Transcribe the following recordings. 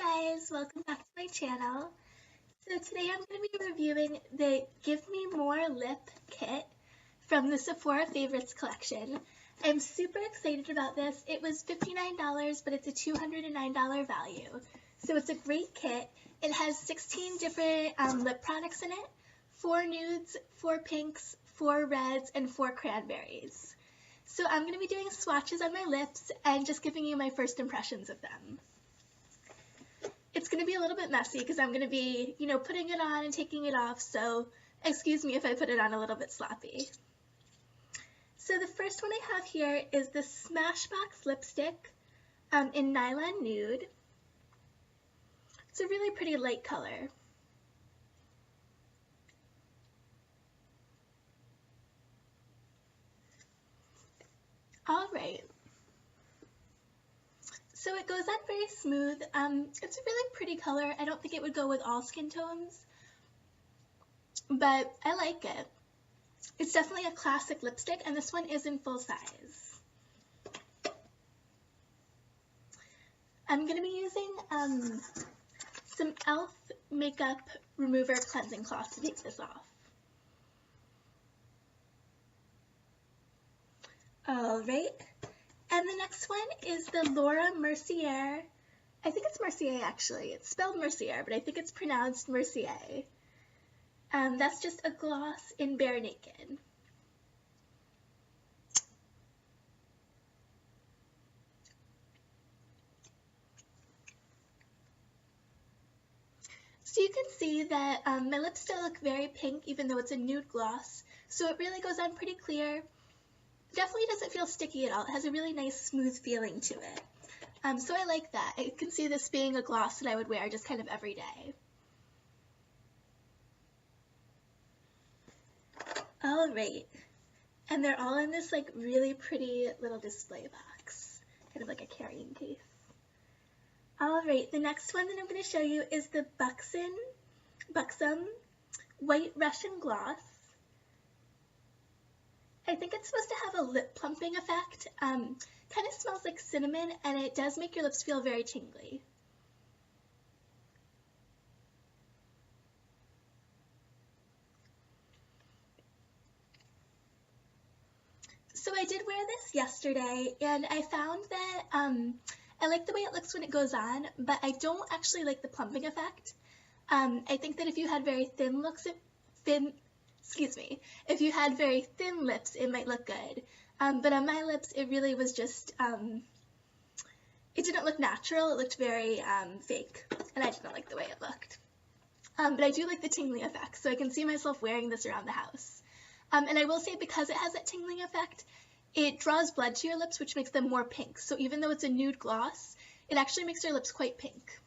guys, welcome back to my channel. So today I'm going to be reviewing the Give Me More Lip Kit from the Sephora Favorites collection. I'm super excited about this. It was $59, but it's a $209 value. So it's a great kit. It has 16 different lip products in it, 4 nudes, 4 pinks, 4 reds, and 4 cranberries. So I'm going to be doing swatches on my lips and just giving you my first impressions of them. It's going to be a little bit messy because I'm going to be, putting it on and taking it off, so excuse me if I put it on a little bit sloppy. So the first one I have here is the Smashbox lipstick in Nylon Nude. It's a really pretty light color. All right. So it goes on very smooth. It's a really pretty color. I don't think it would go with all skin tones, but I like it. It's definitely a classic lipstick, and this one is in full size. I'm going to be using some e.l.f. Makeup Remover Cleansing Cloth to take this off. Alright, and the next one is the Laura Mercier. I think it's Mercier actually. It's spelled Mercier, but I think it's pronounced Mercier. That's just a gloss in Bare Naked. So you can see that my lips still look very pink even though it's a nude gloss. So it really goes on pretty clear. Definitely doesn't feel sticky at all. It has a really nice smooth feeling to it. So I like that. I can see this being a gloss that I would wear just kind of every day. Alright, and they're all in this like really pretty little display box, kind of like a carrying case. Alright, the next one that I'm going to show you is the Buxom White Russian Gloss. I think it's supposed to have a lip plumping effect. Kind of smells like cinnamon, and it does make your lips feel very tingly. So I did wear this yesterday, and I found that I like the way it looks when it goes on, but I don't actually like the plumping effect. I think that if you had very thin lips, it might look good. But on my lips, it really was just, it didn't look natural. It looked very fake, and I didn't like the way it looked. But I do like the tingling effect, so I can see myself wearing this around the house. And I will say, because it has that tingling effect, it draws blood to your lips, which makes them more pink. So even though it's a nude gloss, it actually makes your lips quite pink.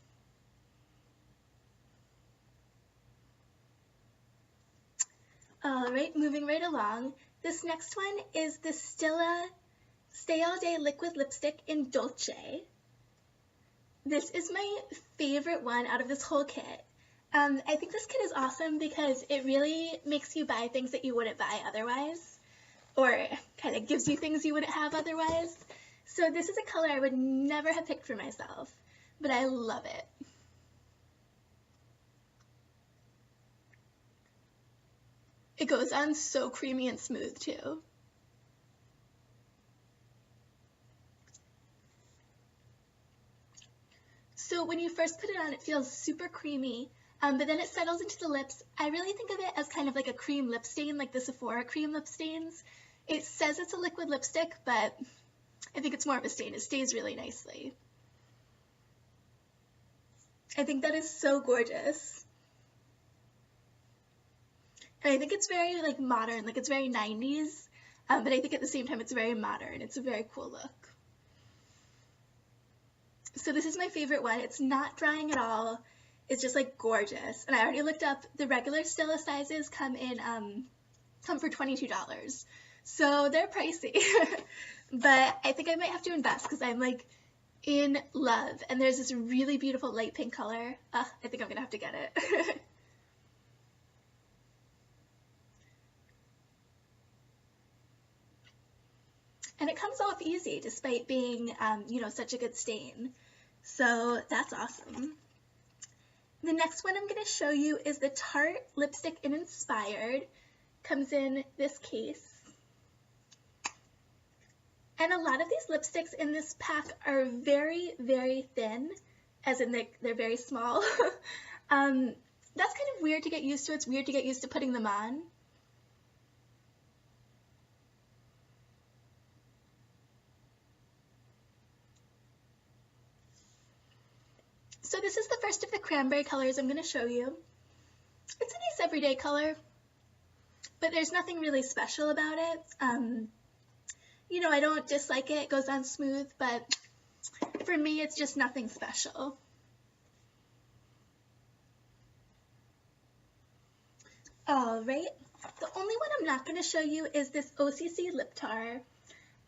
Alright, moving right along. This next one is the Stella Stay All Day Liquid Lipstick in Dolce. This is my favorite one out of this whole kit. I think this kit is awesome because it really makes you buy things that you wouldn't buy otherwise, or kind of gives you things you wouldn't have otherwise. So this is a color I would never have picked for myself, but I love it. It goes on so creamy and smooth too. So when you first put it on, it feels super creamy, but then it settles into the lips. I really think of it as kind of like a cream lip stain, like the Sephora cream lip stains. It says it's a liquid lipstick, but I think it's more of a stain. It stays really nicely. I think that is so gorgeous. And I think it's very like modern, like it's very 90s, but I think at the same time it's very modern. It's a very cool look. So this is my favorite one. It's not drying at all. It's just like gorgeous. And I already looked up the regular Stella sizes come for $22. So they're pricey. But I think I might have to invest because I'm like in love. And there's this really beautiful light pink color. I think I'm gonna have to get it. And it comes off easy despite being, such a good stain. So that's awesome. The next one I'm going to show you is the Tarte Lipstick in Inspired. Comes in this case. And a lot of these lipsticks in this pack are very, very thin, as in they're very small. That's kind of weird to get used to. It's weird to get used to putting them on. So this is the first of the cranberry colors I'm going to show you. It's a nice everyday color, but there's nothing really special about it. You know, I don't dislike it. It goes on smooth, but for me, it's just nothing special. All right, the only one I'm not going to show you is this OCC lip tar.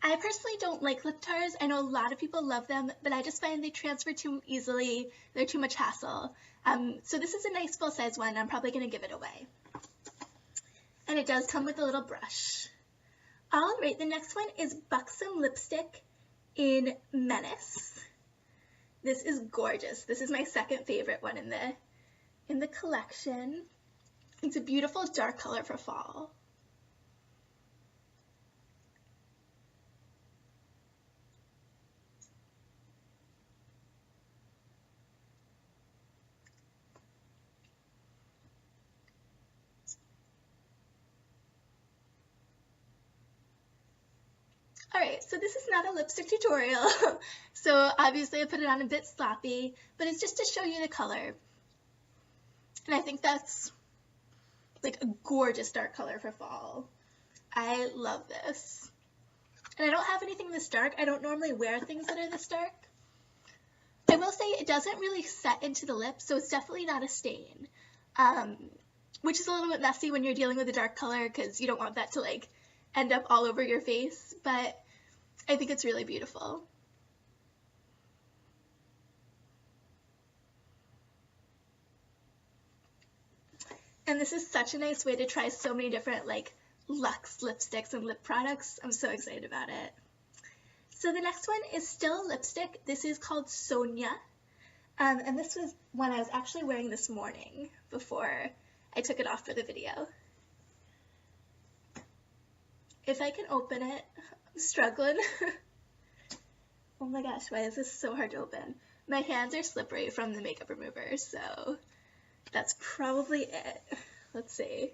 I personally don't like lip tars. I know a lot of people love them, but I just find they transfer too easily. They're too much hassle. So this is a nice full-size one. I'm probably going to give it away. And it does come with a little brush. All right, the next one is Buxom lipstick in Menace. This is gorgeous. This is my second favorite one in the collection. It's a beautiful dark color for fall. Alright, so this is not a lipstick tutorial, so obviously I put it on a bit sloppy, but it's just to show you the color. And I think that's like a gorgeous dark color for fall. I love this. And I don't have anything this dark. I don't normally wear things that are this dark. I will say it doesn't really set into the lips, so it's definitely not a stain. Which is a little bit messy when you're dealing with a dark color because you don't want that to like end up all over your face, but I think it's really beautiful. And this is such a nice way to try so many different like luxe lipsticks and lip products. I'm so excited about it. So the next one is still a lipstick. This is called Sonia. And this was one I was actually wearing this morning before I took it off for the video. If I can open it, I'm struggling. Oh my gosh, why is this so hard to open? My hands are slippery from the makeup remover, so that's probably it. Let's see.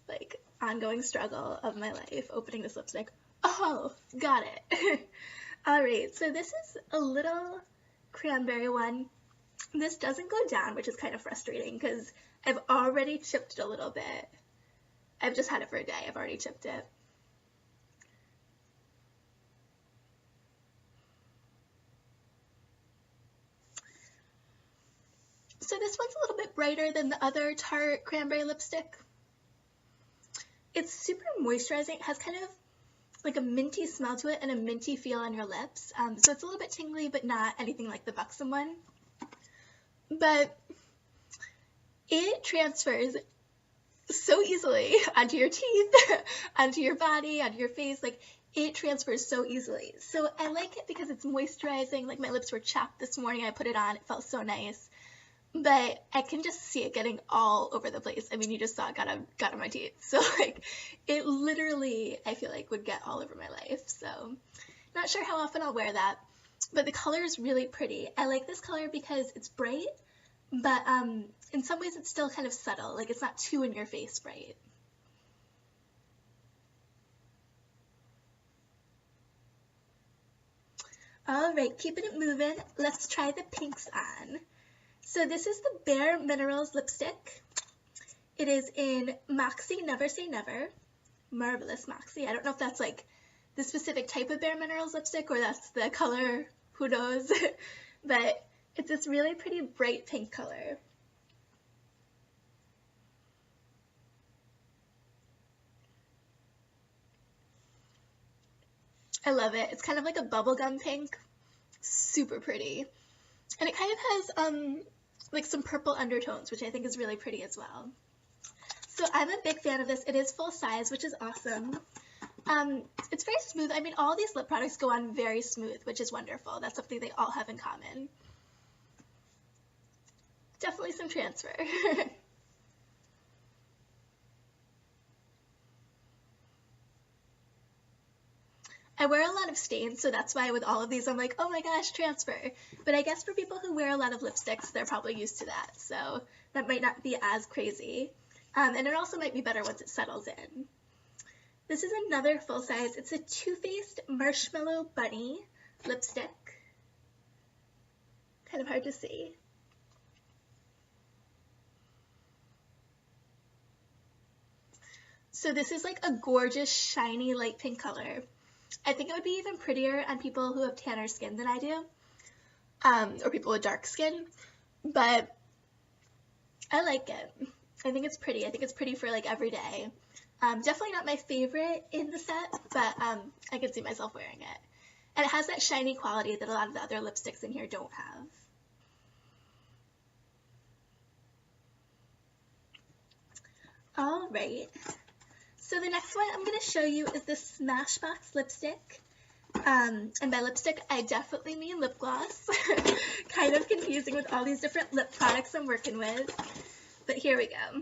Like, ongoing struggle of my life opening this lipstick. Oh, got it. Alright, so this is a little cranberry one. This doesn't go down, which is kind of frustrating because I've already chipped it a little bit. I've just had it for a day. I've already chipped it. So this one's a little bit brighter than the other Tarte cranberry lipstick. It's super moisturizing. It has kind of like a minty smell to it and a minty feel on your lips. So it's a little bit tingly, but not anything like the Buxom one. But it transfers so easily onto your teeth, onto your body, onto your face. Like, it transfers so easily. So I like it because it's moisturizing. Like, my lips were chapped this morning. I put it on. It felt so nice. But I can just see it getting all over the place. I mean, you just saw it got on my teeth. So, like, it literally, I feel like, would get all over my life. So, not sure how often I'll wear that. But the color is really pretty. I like this color because it's bright, but in some ways it's still kind of subtle. Like, it's not too in your face bright. Alright, keeping it moving, let's try the pinks on. So this is the Bare Minerals lipstick. It is in Moxie Never Say Never. Marvelous Moxie. I don't know if that's like the specific type of Bare Minerals lipstick or that's the color, who knows. But it's this really pretty bright pink color. I love it. It's kind of like a bubblegum pink. Super pretty. And it kind of has like some purple undertones, which I think is really pretty as well. So I'm a big fan of this. It is full size, which is awesome. It's very smooth. I mean, all these lip products go on very smooth, which is wonderful. That's something they all have in common. definitely some transfer. I wear a lot of stains, so that's why with all of these I'm like, oh my gosh, transfer. But I guess for people who wear a lot of lipsticks, they're probably used to that, so that might not be as crazy. And it also might be better once it settles in. This is another full size. It's a Too Faced Marshmallow Bunny lipstick. Kind of hard to see. So this is like a gorgeous, shiny, light pink color. I think it would be even prettier on people who have tanner skin than I do, or people with dark skin, but I like it. I think it's pretty. I think it's pretty for like every day. Definitely not my favorite in the set, but I can see myself wearing it. And it has that shiny quality that a lot of the other lipsticks in here don't have. All right. So the next one I'm going to show you is the Smashbox lipstick. And by lipstick, I definitely mean lip gloss. Kind of confusing with all these different lip products I'm working with. But here we go.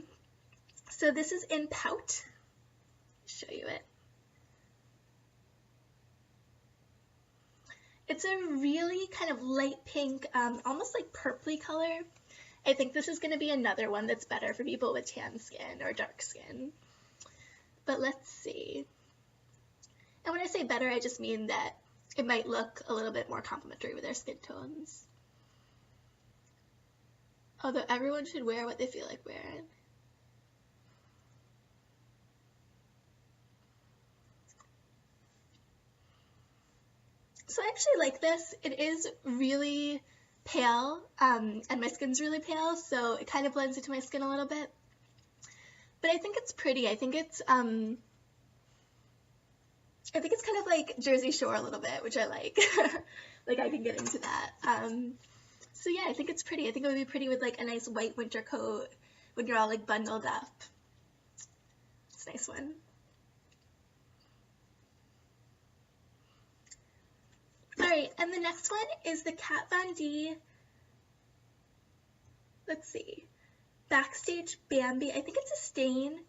So this is in Pout. Show you it. It's a really kind of light pink, almost like purpley color. I think this is going to be another one that's better for people with tan skin or dark skin. But let's see. And when I say better, I just mean that it might look a little bit more complementary with their skin tones. Although everyone should wear what they feel like wearing. So I actually like this. It is really pale, and my skin's really pale, so it kind of blends into my skin a little bit. But I think it's pretty. I think it's kind of like Jersey Shore a little bit, which I like. Like I can get into that. So yeah, I think it's pretty. I think it would be pretty with like a nice white winter coat when you're all like bundled up. It's a nice one. Alright, and the next one is the Kat Von D, let's see, Backstage Bambi. I think it's a stain,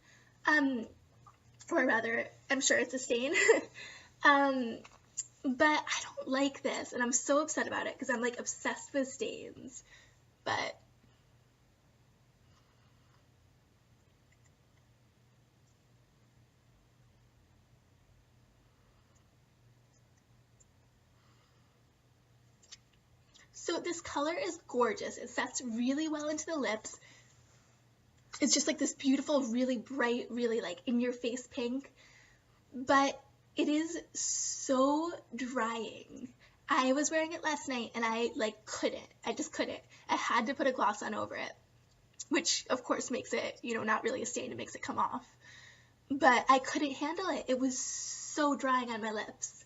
or rather, I'm sure it's a stain, but I don't like this, and I'm so upset about it, because I'm, like, obsessed with stains, but so this color is gorgeous. It sets really well into the lips. It's just like this beautiful, really bright, really like in-your-face pink. But it is so drying. I was wearing it last night and I like couldn't. I just couldn't. I had to put a gloss on over it, which of course makes it, you know, not really a stain. It makes it come off. But I couldn't handle it. It was so drying on my lips.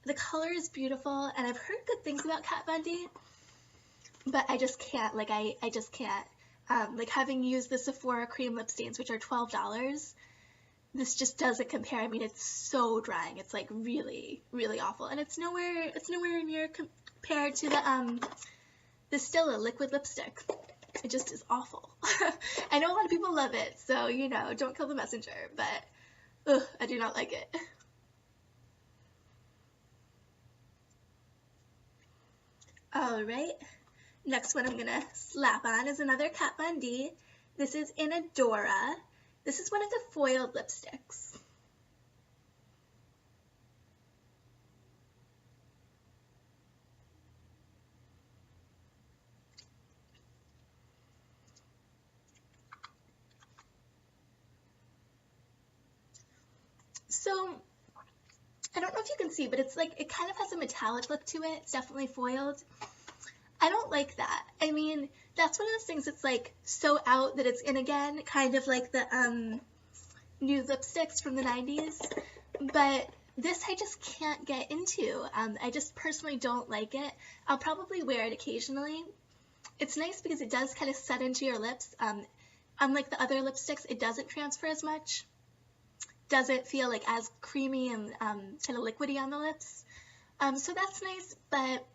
The color is beautiful, and I've heard good things about Kat Von D, but I just can't, like, I just can't. Like, having used the Sephora cream lip stains, which are $12, this just doesn't compare. I mean, it's so drying. It's, like, really, really awful, and it's nowhere near compared to the Stella liquid lipstick. It just is awful. I know a lot of people love it, so, you know, don't kill the messenger, but, ugh, I do not like it. Alright, next one I'm going to slap on is another Kat Von D. This is Inadora. This is one of the foiled lipsticks. So, I don't know if you can see, but it's like, it kind of has a metallic look to it. It's definitely foiled. I don't like that. I mean, that's one of those things that's like so out that it's in again, kind of like the new lipsticks from the 90s. But this I just can't get into. I just personally don't like it. I'll probably wear it occasionally. It's nice because it does kind of set into your lips. Unlike the other lipsticks, it doesn't transfer as much. Doesn't feel like as creamy and kind of liquidy on the lips. So that's nice, but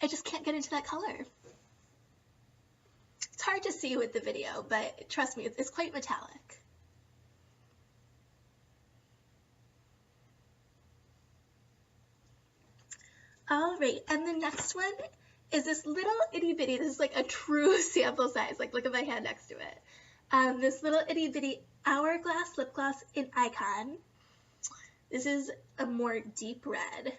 I just can't get into that color. It's hard to see with the video, but trust me, it's quite metallic. Alright, and the next one is this little itty bitty, this is like a true sample size, like look at my hand next to it. This little itty bitty Hourglass lip gloss in Icon. This is a more deep red.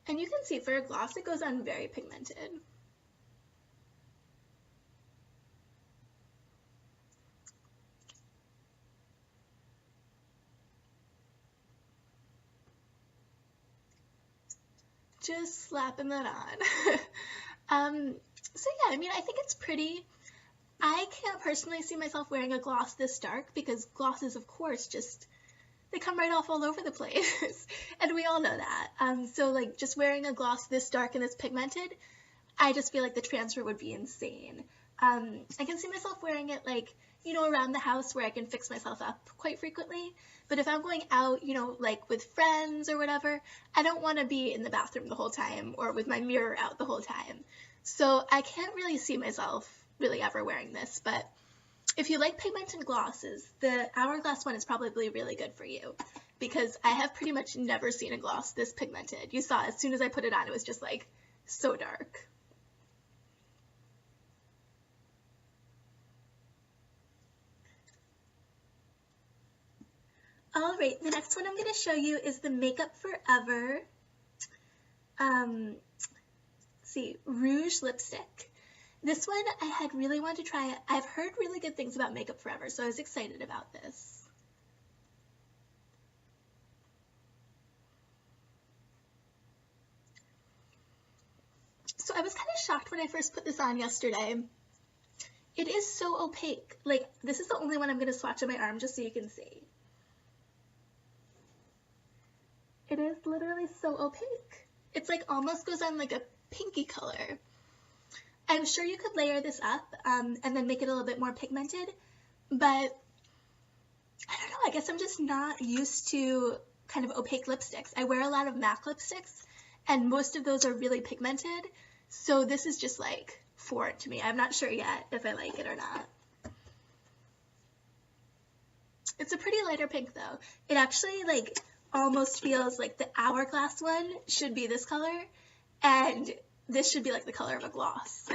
And you can see for a gloss, it goes on very pigmented. Just slapping that on. So yeah, I mean, I think it's pretty. I can't personally see myself wearing a gloss this dark because glosses, of course, just, they come right off all over the place. And we all know that. So like just wearing a gloss this dark and this pigmented, I just feel like the transfer would be insane. I can see myself wearing it like, you know, around the house where I can fix myself up quite frequently. But if I'm going out, you know, like with friends or whatever, I don't want to be in the bathroom the whole time or with my mirror out the whole time. So I can't really see myself really ever wearing this. But if you like pigmented glosses, the Hourglass one is probably really good for you because I have pretty much never seen a gloss this pigmented. You saw as soon as I put it on, it was just like so dark. Alright, the next one I'm going to show you is the Makeup Forever Rouge Lipstick. This one I had really wanted to try. I've heard really good things about Makeup Forever, so I was excited about this. So I was kind of shocked when I first put this on yesterday. It is so opaque. Like, this is the only one I'm going to swatch on my arm just so you can see. It is literally so opaque. It's like almost goes on like a pinky color. I'm sure you could layer this up and then make it a little bit more pigmented, but I don't know, I guess I'm just not used to kind of opaque lipsticks. I wear a lot of MAC lipsticks and most of those are really pigmented, so this is just like foreign to me. I'm not sure yet if I like it or not. It's a pretty lighter pink though. It actually like almost feels like the Hourglass one should be this color and this should be like the color of a gloss.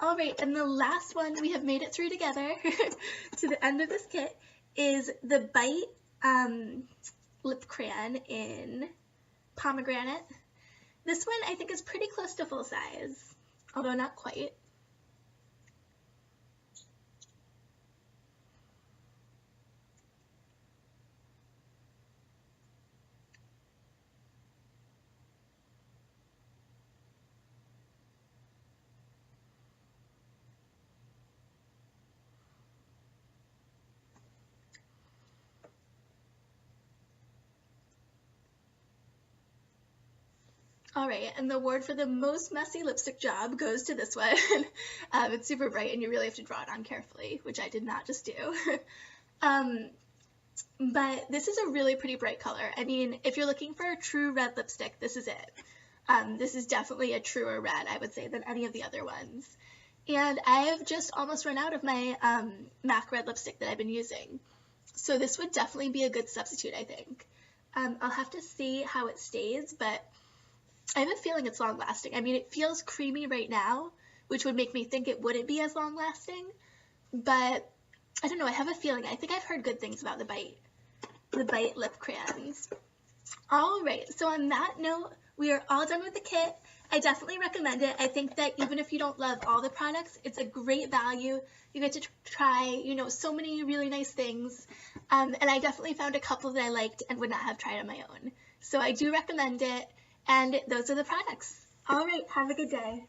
Alright, and the last one we have made it through together to the end of this kit is the Bite Lip Crayon in Pomegranate. This one I think is pretty close to full size, although not quite. Alright, and the award for the most messy lipstick job goes to this one. It's super bright and you really have to draw it on carefully, which I did not just do. But this is a really pretty bright color. I mean, if you're looking for a true red lipstick, this is it. This is definitely a truer red, I would say, than any of the other ones. And I have just almost run out of my MAC red lipstick that I've been using. So this would definitely be a good substitute, I think. I'll have to see how it stays, but I have a feeling it's long lasting. I mean, it feels creamy right now, which would make me think it wouldn't be as long lasting, but I don't know, I have a feeling. I think I've heard good things about the Bite lip crayons. Alright, so on that note, we are all done with the kit. I definitely recommend it. I think that even if you don't love all the products, it's a great value. You get to try, you know, so many really nice things, and I definitely found a couple that I liked and would not have tried on my own. So I do recommend it. And those are the products. All right, have a good day.